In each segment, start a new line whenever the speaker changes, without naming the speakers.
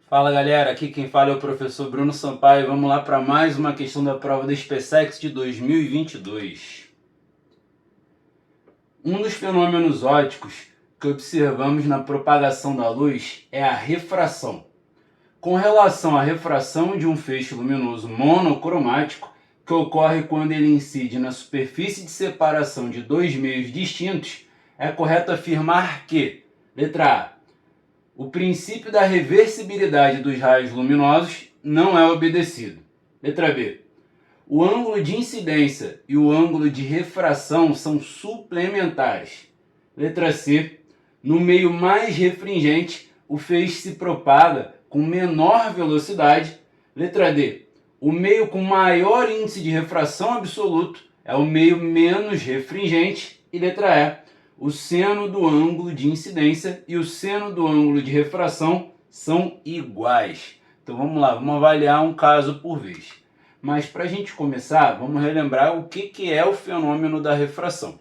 Fala galera, aqui quem fala é o professor Bruno Sampaio. Vamos lá para mais uma questão da prova do SpaceX de 2022. Um dos fenômenos ópticos que observamos na propagação da luz é a refração. Com relação à refração de um feixe luminoso monocromático, que ocorre quando ele incide na superfície de separação de dois meios distintos, é correto afirmar que, letra A, o princípio da reversibilidade dos raios luminosos não é obedecido. Letra B. O ângulo de incidência e o ângulo de refração são suplementares. Letra C. No meio mais refringente, o feixe se propaga com menor velocidade. Letra D. O meio com maior índice de refração absoluto é o meio menos refringente. E letra E. O seno do ângulo de incidência e o seno do ângulo de refração são iguais. Então vamos lá, vamos avaliar um caso por vez. Mas para a gente começar, vamos relembrar o que é o fenômeno da refração.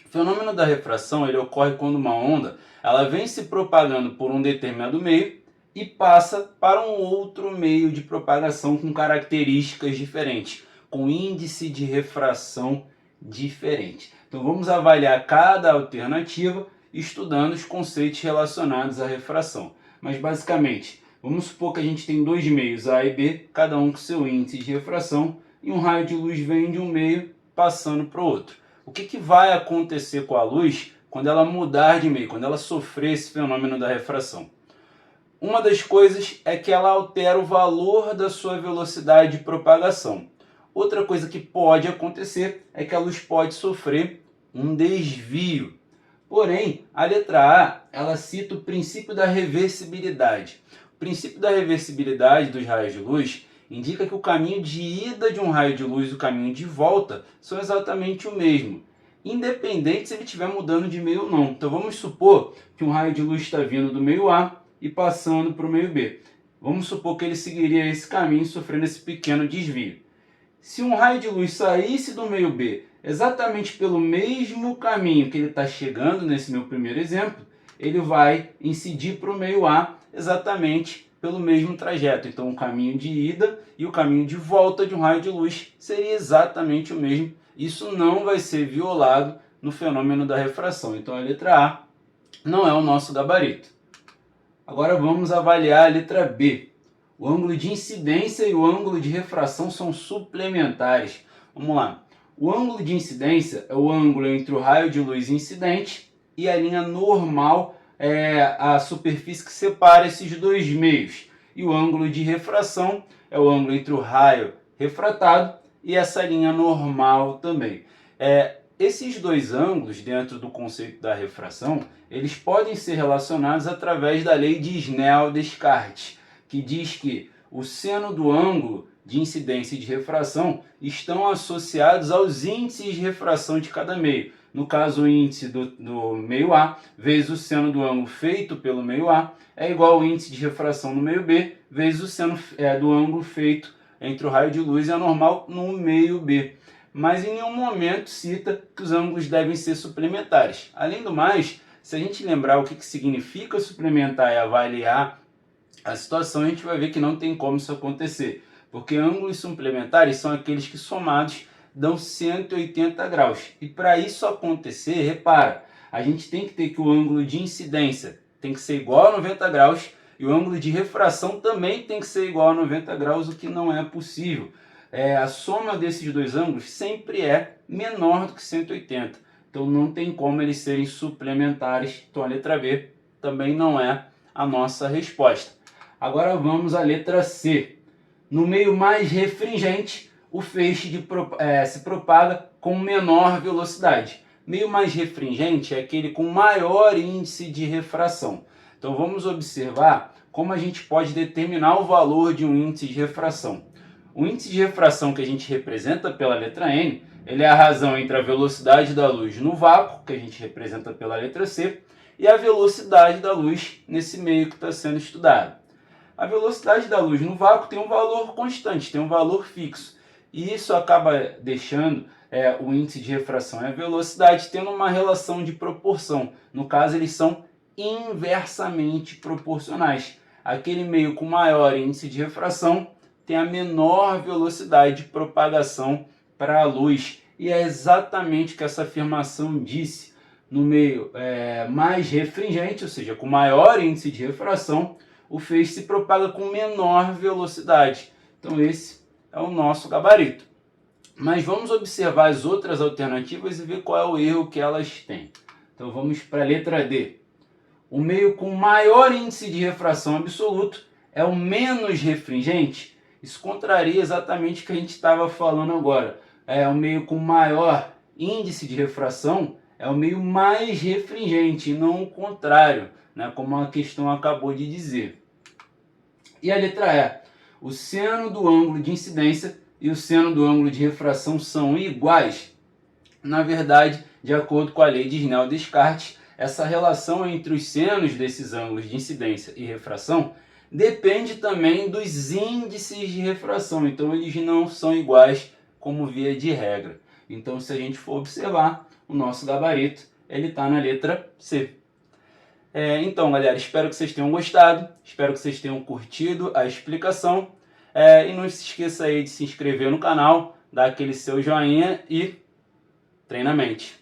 O fenômeno da refração ele ocorre quando uma onda ela vem se propagando por um determinado meio e passa para um outro meio de propagação com características diferentes, com índice de refração diferente. Então vamos avaliar cada alternativa estudando os conceitos relacionados à refração. Mas basicamente, vamos supor que a gente tem dois meios, A e B, cada um com seu índice de refração, e um raio de luz vem de um meio passando para o outro. O que vai acontecer com a luz quando ela mudar de meio, quando ela sofrer esse fenômeno da refração? Uma das coisas é que ela altera o valor da sua velocidade de propagação. Outra coisa que pode acontecer é que a luz pode sofrer um desvio. Porém, a letra A, ela cita o princípio da reversibilidade. O princípio da reversibilidade dos raios de luz indica que o caminho de ida de um raio de luz e o caminho de volta são exatamente o mesmo, independente se ele estiver mudando de meio ou não. Então vamos supor que um raio de luz está vindo do meio A e passando para o meio B. Vamos supor que ele seguiria esse caminho sofrendo esse pequeno desvio. Se um raio de luz saísse do meio B exatamente pelo mesmo caminho que ele está chegando, nesse meu primeiro exemplo, ele vai incidir para o meio A exatamente pelo mesmo trajeto. Então o caminho de ida e o caminho de volta de um raio de luz seria exatamente o mesmo. Isso não vai ser violado no fenômeno da refração. Então a letra A não é o nosso gabarito. Agora vamos avaliar a letra B. O ângulo de incidência e o ângulo de refração são suplementares. Vamos lá. O ângulo de incidência é o ângulo entre o raio de luz incidente e a linha normal, a superfície que separa esses dois meios. E o ângulo de refração é o ângulo entre o raio refratado e essa linha normal também. Esses dois ângulos, dentro do conceito da refração, eles podem ser relacionados através da lei de Snell-Descartes, que diz que o seno do ângulo de incidência e de refração estão associados aos índices de refração de cada meio. No caso, o índice do meio A vezes o seno do ângulo feito pelo meio A é igual ao índice de refração no meio B vezes o seno do ângulo feito entre o raio de luz e a normal no meio B. Mas em nenhum momento cita que os ângulos devem ser suplementares. Além do mais, se a gente lembrar o que significa suplementar e avaliar a situação, a gente vai ver que não tem como isso acontecer, porque ângulos suplementares são aqueles que somados dão 180 graus. E para isso acontecer, repara, a gente tem que ter que o ângulo de incidência tem que ser igual a 90 graus e o ângulo de refração também tem que ser igual a 90 graus, o que não é possível. A soma desses dois ângulos sempre é menor do que 180. Então não tem como eles serem suplementares. Então a letra B também não é a nossa resposta. Agora vamos à letra C. No meio mais refringente, o feixe se propaga com menor velocidade. Meio mais refringente é aquele com maior índice de refração. Então vamos observar como a gente pode determinar o valor de um índice de refração. O índice de refração que a gente representa pela letra N, ele é a razão entre a velocidade da luz no vácuo, que a gente representa pela letra C, e a velocidade da luz nesse meio que está sendo estudado. A velocidade da luz no vácuo tem um valor constante, tem um valor fixo. E isso acaba deixando o índice de refração e a velocidade tendo uma relação de proporção. No caso, eles são inversamente proporcionais. aquele meio com maior índice de refração tem a menor velocidade de propagação para a luz. E é exatamente o que essa afirmação disse. No meio mais refringente, ou seja, com maior índice de refração, o feixe se propaga com menor velocidade. Então esse é o nosso gabarito. Mas vamos observar as outras alternativas e ver qual é o erro que elas têm. Então vamos para a letra D. O meio com maior índice de refração absoluto é o menos refringente. Isso contraria exatamente o que a gente estava falando agora. O meio com maior índice de refração é o meio mais refringente, e não o contrário, né, como a questão acabou de dizer. E a letra E. O seno do ângulo de incidência e o seno do ângulo de refração são iguais. Na verdade, de acordo com a lei de Snell-Descartes, essa relação entre os senos desses ângulos de incidência e refração depende também dos índices de refração. Então, eles não são iguais como via de regra. Então, se a gente for observar, o nosso gabarito ele está na letra C. Então, galera, espero que vocês tenham gostado, espero que vocês tenham curtido a explicação. E não se esqueça aí de se inscrever no canal, dar aquele seu joinha e treinamente.